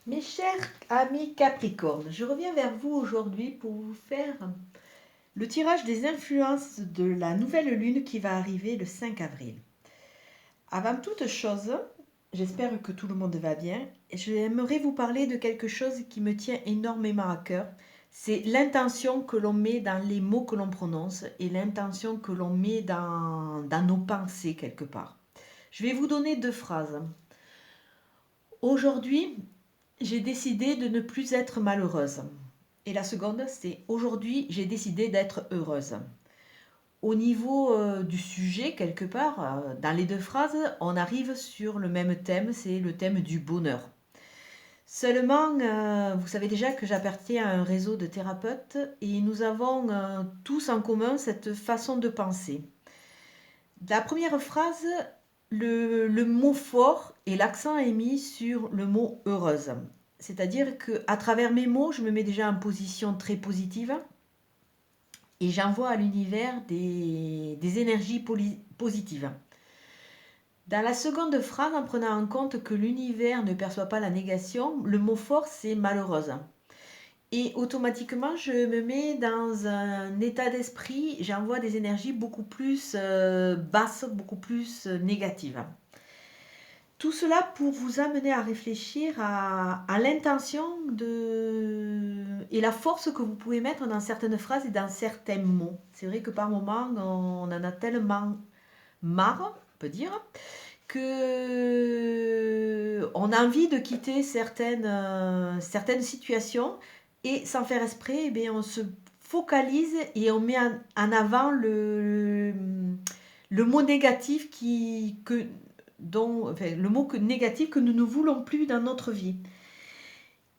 Mes chers amis Capricorne, je reviens vers vous aujourd'hui pour vous faire le tirage des influences de la nouvelle lune qui va arriver le 5 avril. Avant toute chose, j'espère que tout le monde va bien. J'aimerais vous parler de quelque chose qui me tient énormément à cœur. C'est l'intention que l'on met dans les mots que l'on prononce et l'intention que l'on met dans nos pensées quelque part. Je vais vous donner deux phrases. Aujourd'hui, j'ai décidé de ne plus être malheureuse. Et la seconde, c'est aujourd'hui, j'ai décidé d'être heureuse. Au niveau du sujet, quelque part, dans les deux phrases, on arrive sur le même thème, c'est le thème du bonheur. Seulement, vous savez déjà que j'appartiens à un réseau de thérapeutes et nous avons tous en commun cette façon de penser. La première phrase, le mot fort et l'accent est mis sur le mot heureuse. C'est-à-dire qu'à travers mes mots, je me mets déjà en position très positive et j'envoie à l'univers des énergies positives. Dans la seconde phrase, en prenant en compte que l'univers ne perçoit pas la négation, le mot fort c'est malheureuse. Et automatiquement, je me mets dans un état d'esprit, j'envoie des énergies beaucoup plus basses, beaucoup plus négatives. Tout cela pour vous amener à réfléchir à l'intention et la force que vous pouvez mettre dans certaines phrases et dans certains mots. C'est vrai que par moments, on en a tellement marre, on peut dire, que on a envie de quitter certaines situations et sans faire esprit, eh bien, on se focalise et on met en avant le mot négatif le mot négatif que nous ne voulons plus dans notre vie.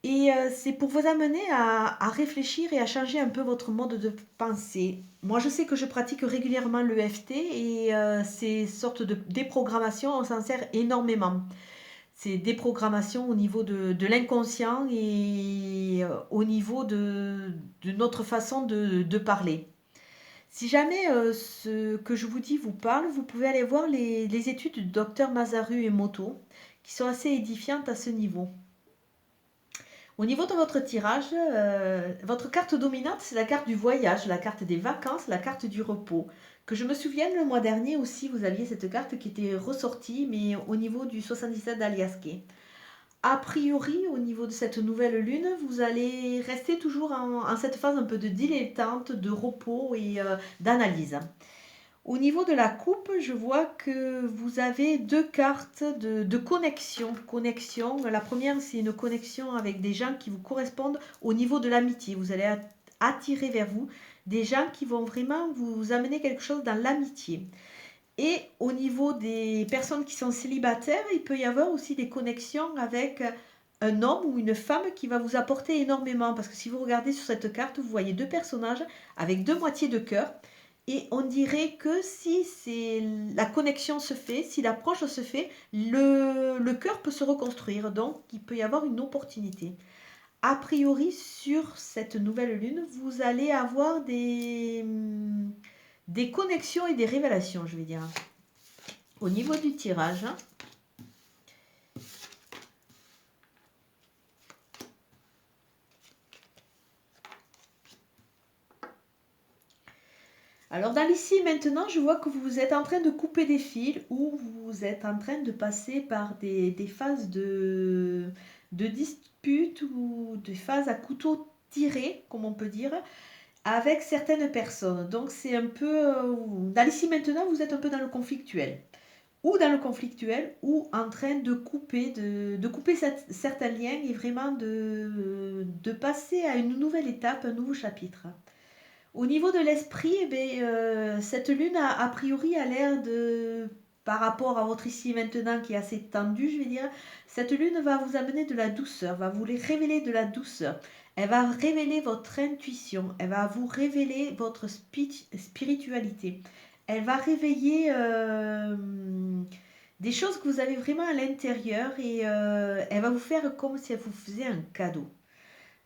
Et c'est pour vous amener à réfléchir et à changer un peu votre mode de pensée. Moi, je sais que je pratique régulièrement l'EFT et ces sortes de déprogrammation, on s'en sert énormément. C'est déprogrammation au niveau de l'inconscient et au niveau de notre façon de parler. Si jamais ce que je vous dis vous parle, vous pouvez aller voir les études du docteur Masaru Emoto qui sont assez édifiantes à ce niveau. Au niveau de votre tirage, votre carte dominante, c'est la carte du voyage, la carte des vacances, la carte du repos. Que je me souvienne, le mois dernier aussi, vous aviez cette carte qui était ressortie, mais au niveau du 77 d'Aliasqué. A priori, au niveau de cette nouvelle lune, vous allez rester toujours en cette phase un peu de dilettante, de repos et d'analyse. Au niveau de la coupe, je vois que vous avez deux cartes de connexion. Connexion. La première, c'est une connexion avec des gens qui vous correspondent au niveau de l'amitié. Vous allez attirer vers vous des gens qui vont vraiment vous amener quelque chose dans l'amitié. Et au niveau des personnes qui sont célibataires, il peut y avoir aussi des connexions avec un homme ou une femme qui va vous apporter énormément. Parce que si vous regardez sur cette carte, vous voyez deux personnages avec deux moitiés de cœur. Et on dirait que si la connexion se fait, si l'approche se fait, le cœur peut se reconstruire. Donc, il peut y avoir une opportunité. A priori, sur cette nouvelle lune, vous allez avoir des connexions et des révélations, je vais dire. Au niveau du tirage, alors dans l'ici maintenant, je vois que vous êtes en train de couper des fils ou vous êtes en train de passer par des phases de dispute ou des phases à couteau tiré, comme on peut dire, avec certaines personnes. Donc c'est un peu... dans l'ici maintenant, vous êtes un peu dans le conflictuel. Ou dans le conflictuel, ou en train de couper certains liens et vraiment de passer à une nouvelle étape, un nouveau chapitre. Au niveau de l'esprit, eh bien, cette lune a priori a l'air de, par rapport à votre ici et maintenant qui est assez tendu, je vais dire, cette lune va vous amener de la douceur, va vous révéler de la douceur. Elle va révéler votre intuition, elle va vous révéler votre spiritualité. Elle va réveiller des choses que vous avez vraiment à l'intérieur et elle va vous faire comme si elle vous faisait un cadeau.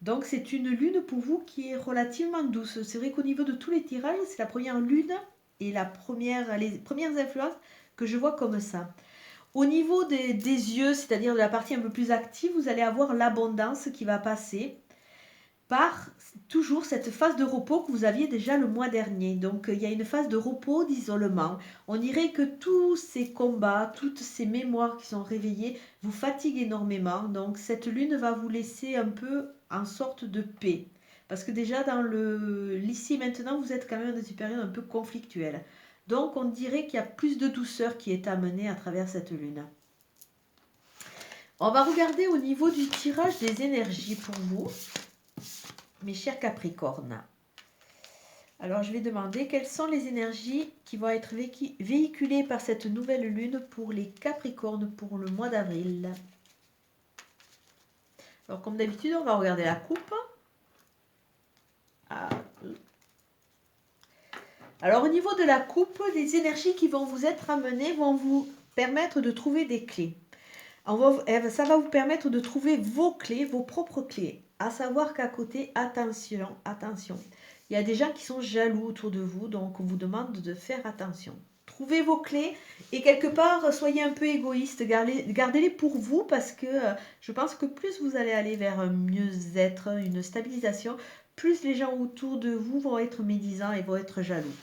Donc c'est une lune pour vous qui est relativement douce. C'est vrai qu'au niveau de tous les tirages, c'est la première lune et les premières influences que je vois comme ça. Au niveau des yeux, c'est-à-dire de la partie un peu plus active, vous allez avoir l'abondance qui va passer par toujours cette phase de repos que vous aviez déjà le mois dernier. Donc il y a une phase de repos, d'isolement. On dirait que tous ces combats, toutes ces mémoires qui sont réveillées vous fatiguent énormément. Donc cette lune va vous laisser un peu en sorte de paix. Parce que déjà dans l'ici maintenant, vous êtes quand même dans une période un peu conflictuelle. Donc on dirait qu'il y a plus de douceur qui est amenée à travers cette lune. On va regarder au niveau du tirage des énergies pour vous, mes chers Capricornes. Alors je vais demander quelles sont les énergies qui vont être véhiculées par cette nouvelle lune pour les Capricornes pour le mois d'avril. Alors comme d'habitude, on va regarder la coupe. Alors au niveau de la coupe, les énergies qui vont vous être amenées vont vous permettre de trouver des clés. Ça va vous permettre de trouver vos clés, vos propres clés. À savoir qu'à côté, attention, attention. Il y a des gens qui sont jaloux autour de vous, donc on vous demande de faire attention. Trouvez vos clés et quelque part, soyez un peu égoïste. Gardez-les pour vous parce que je pense que plus vous allez aller vers un mieux-être, une stabilisation, plus les gens autour de vous vont être médisants et vont être jaloux.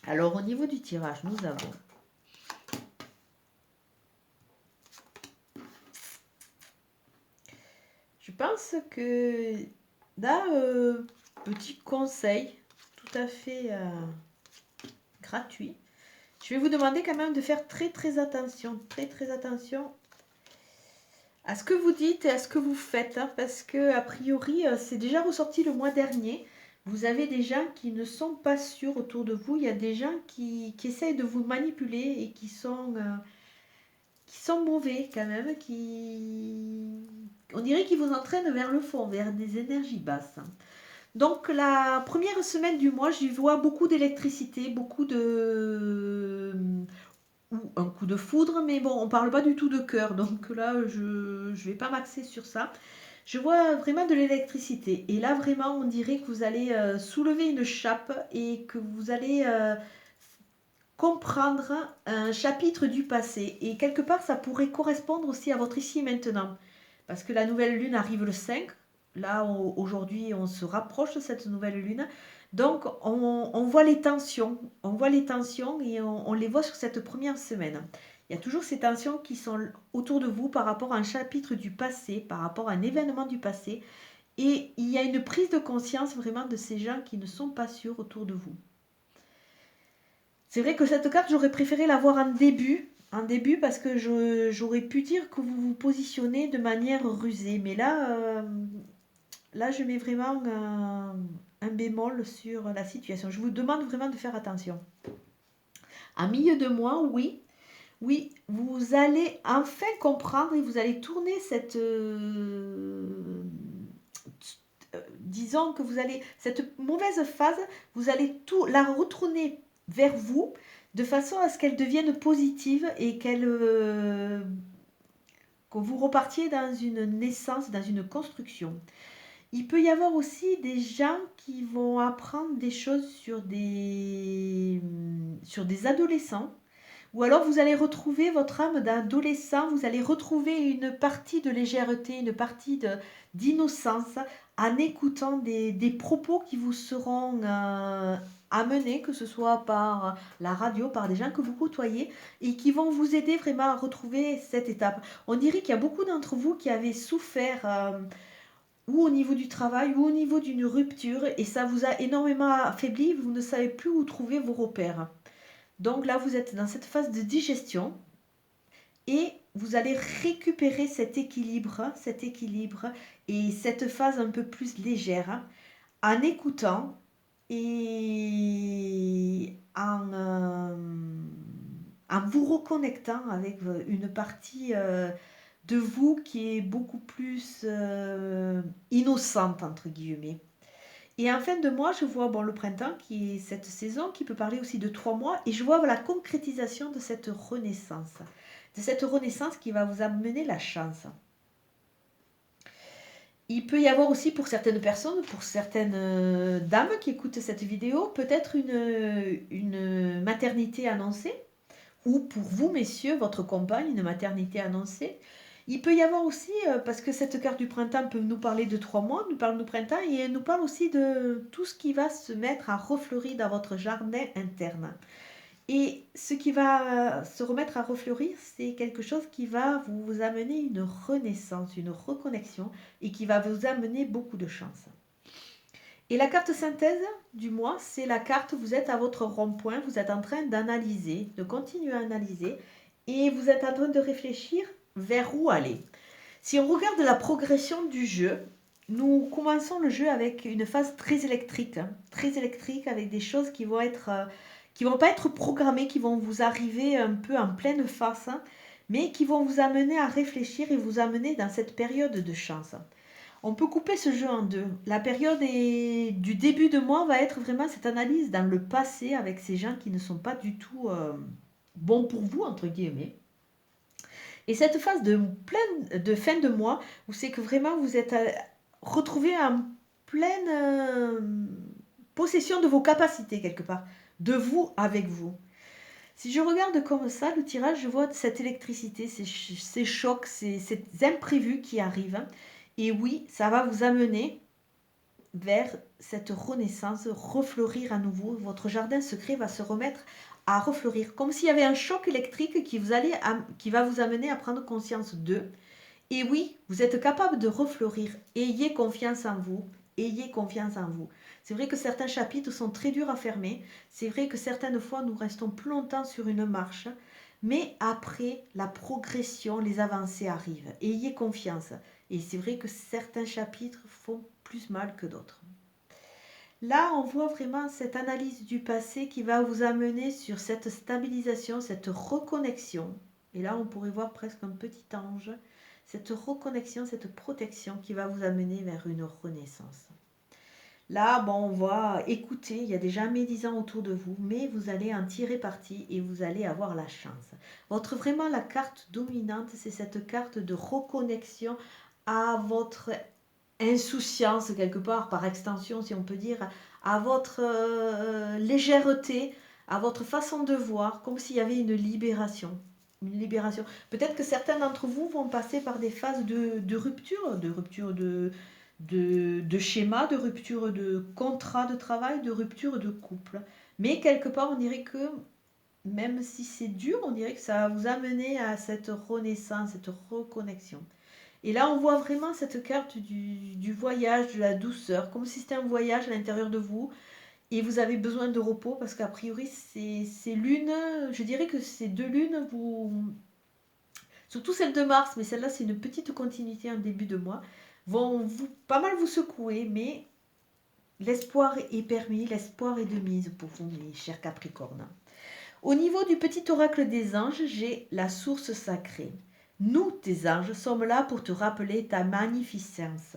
Alors au niveau du tirage, nous avons je pense que là, petit conseil tout à fait gratuit. Je vais vous demander quand même de faire très attention à ce que vous dites et à ce que vous faites. Hein, parce que a priori, c'est déjà ressorti le mois dernier. Vous avez des gens qui ne sont pas sûrs autour de vous. Il y a des gens qui essayent de vous manipuler et qui sont mauvais quand même, on dirait qu'ils vous entraînent vers le fond, vers des énergies basses. Donc la première semaine du mois, j'y vois beaucoup d'électricité, beaucoup de... ou un coup de foudre, mais bon, on parle pas du tout de cœur, donc là, je vais pas m'axer sur ça. Je vois vraiment de l'électricité. Et là, vraiment, on dirait que vous allez soulever une chape et que vous allez comprendre un chapitre du passé. Et quelque part, ça pourrait correspondre aussi à votre ici et maintenant. Parce que la nouvelle lune arrive le 5. Là, aujourd'hui, on se rapproche de cette nouvelle lune. Donc, on voit les tensions. On voit les tensions et on les voit sur cette première semaine. Il y a toujours ces tensions qui sont autour de vous par rapport à un chapitre du passé, par rapport à un événement du passé. Et il y a une prise de conscience vraiment de ces gens qui ne sont pas sûrs autour de vous. C'est vrai que cette carte, j'aurais préféré l'avoir en début parce que j'aurais pu dire que vous vous positionnez de manière rusée. Mais là je mets vraiment un bémol sur la situation. Je vous demande vraiment de faire attention. En milieu de mois, oui, vous allez enfin comprendre et vous allez tourner cette... disons que vous allez... Cette mauvaise phase, vous allez la retourner vers vous de façon à ce qu'elle devienne positive et que vous repartiez dans une naissance, dans une construction. Il peut y avoir aussi des gens qui vont apprendre des choses sur des adolescents. Ou alors vous allez retrouver votre âme d'adolescent, vous allez retrouver une partie de légèreté, une partie d'innocence en écoutant des propos qui vous seront amenés, que ce soit par la radio, par des gens que vous côtoyez, et qui vont vous aider vraiment à retrouver cette étape. On dirait qu'il y a beaucoup d'entre vous qui avaient souffert ou au niveau du travail, ou au niveau d'une rupture, et ça vous a énormément affaibli, vous ne savez plus où trouver vos repères. Donc là, vous êtes dans cette phase de digestion et vous allez récupérer cet équilibre et cette phase un peu plus légère en écoutant et en vous reconnectant avec une partie de vous qui est beaucoup plus innocente, entre guillemets. Et en fin de mois, je vois le printemps qui est cette saison qui peut parler aussi de 3 mois et je vois la concrétisation de cette renaissance. De cette renaissance qui va vous amener la chance. Il peut y avoir aussi pour certaines personnes, pour certaines dames qui écoutent cette vidéo, peut-être une maternité annoncée ou pour vous, messieurs, votre compagne, une maternité annoncée. Il peut y avoir aussi, parce que cette carte du printemps peut nous parler de 3 mois, nous parle du printemps, et elle nous parle aussi de tout ce qui va se mettre à refleurir dans votre jardin interne. Et ce qui va se remettre à refleurir, c'est quelque chose qui va vous amener une renaissance, une reconnexion, et qui va vous amener beaucoup de chance. Et la carte synthèse du mois, c'est la carte, vous êtes à votre rond-point, vous êtes en train d'analyser, de continuer à analyser, et vous êtes en train de réfléchir vers où aller. Si on regarde la progression du jeu, nous commençons le jeu avec une phase très électrique avec des choses qui vont pas être programmées, qui vont vous arriver un peu en pleine face, mais qui vont vous amener à réfléchir et vous amener dans cette période de chance. On peut couper ce jeu en deux. La période du début de mois va être vraiment cette analyse dans le passé avec ces gens qui ne sont pas du tout bons pour vous, entre guillemets. Et cette phase de fin de mois, où c'est que vraiment vous êtes retrouvé en pleine possession de vos capacités quelque part, de vous avec vous. Si je regarde comme ça le tirage, je vois cette électricité, ces chocs, ces imprévus qui arrivent. Et oui, ça va vous amener vers cette renaissance, refleurir à nouveau. Votre jardin secret va se remettre à refleurir, comme s'il y avait un choc électrique qui va vous amener à prendre conscience d'eux. Et oui, vous êtes capable de refleurir. Ayez confiance en vous. Ayez confiance en vous. C'est vrai que certains chapitres sont très durs à fermer. C'est vrai que certaines fois, nous restons plus longtemps sur une marche. Mais après, la progression, les avancées arrivent. Ayez confiance. Et c'est vrai que certains chapitres font plus mal que d'autres. Là, on voit vraiment cette analyse du passé qui va vous amener sur cette stabilisation, cette reconnexion. Et là, on pourrait voir presque un petit ange. Cette reconnexion, cette protection qui va vous amener vers une renaissance. Là, bon, on va écouter, il y a déjà médisants autour de vous, mais vous allez en tirer parti et vous allez avoir la chance. Vraiment, la carte dominante, c'est cette carte de reconnexion à votre insouciance, quelque part, par extension, si on peut dire, à votre légèreté, à votre façon de voir, comme s'il y avait une libération. Une libération. Peut-être que certains d'entre vous vont passer par des phases de rupture, de schéma, de rupture de contrat de travail, de rupture de couple. Mais quelque part, on dirait que, même si c'est dur, on dirait que ça va vous amener à cette renaissance, cette reconnexion. Et là, on voit vraiment cette carte du voyage, de la douceur, comme si c'était un voyage à l'intérieur de vous. Et vous avez besoin de repos parce qu'a priori, ces lunes, je dirais que ces 2 lunes, surtout celle de Mars, mais celle-là, c'est une petite continuité en début de mois, vont pas mal vous secouer, mais l'espoir est permis, l'espoir est de mise pour vous, mes chers Capricornes. Au niveau du petit oracle des anges, j'ai la source sacrée. Nous, tes anges, sommes là pour te rappeler ta magnificence.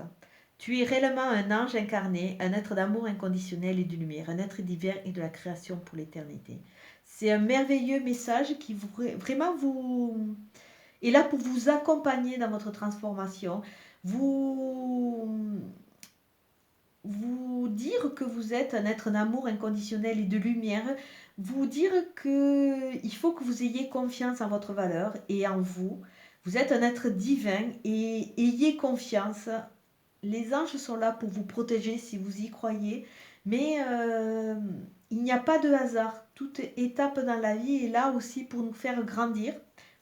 Tu es réellement un ange incarné, un être d'amour inconditionnel et de lumière, un être divin et de la création pour l'éternité. C'est un merveilleux message qui vraiment vous est là pour vous accompagner dans votre transformation, vous dire que vous êtes un être d'amour inconditionnel et de lumière, vous dire qu'il faut que vous ayez confiance en votre valeur et en vous. Vous êtes un être divin et ayez confiance. Les anges sont là pour vous protéger si vous y croyez, mais il n'y a pas de hasard. Toute étape dans la vie est là aussi pour nous faire grandir,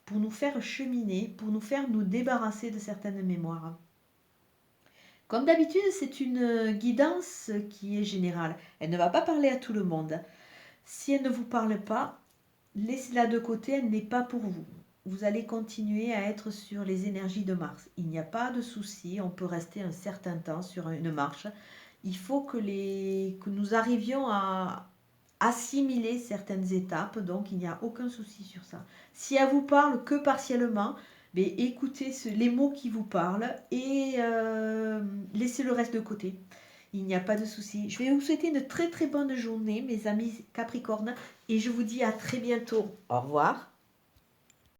pour nous faire cheminer, pour nous faire nous débarrasser de certaines mémoires. Comme d'habitude, c'est une guidance qui est générale. Elle ne va pas parler à tout le monde. Si elle ne vous parle pas, laissez-la de côté, elle n'est pas pour vous. Vous allez continuer à être sur les énergies de Mars. Il n'y a pas de souci, on peut rester un certain temps sur une marche. Il faut que nous arrivions à assimiler certaines étapes, donc il n'y a aucun souci sur ça. Si elle vous parle que partiellement, mais écoutez les mots qui vous parlent et laissez le reste de côté. Il n'y a pas de souci. Je vais vous souhaiter une très très bonne journée, mes amis Capricornes, et je vous dis à très bientôt. Au revoir.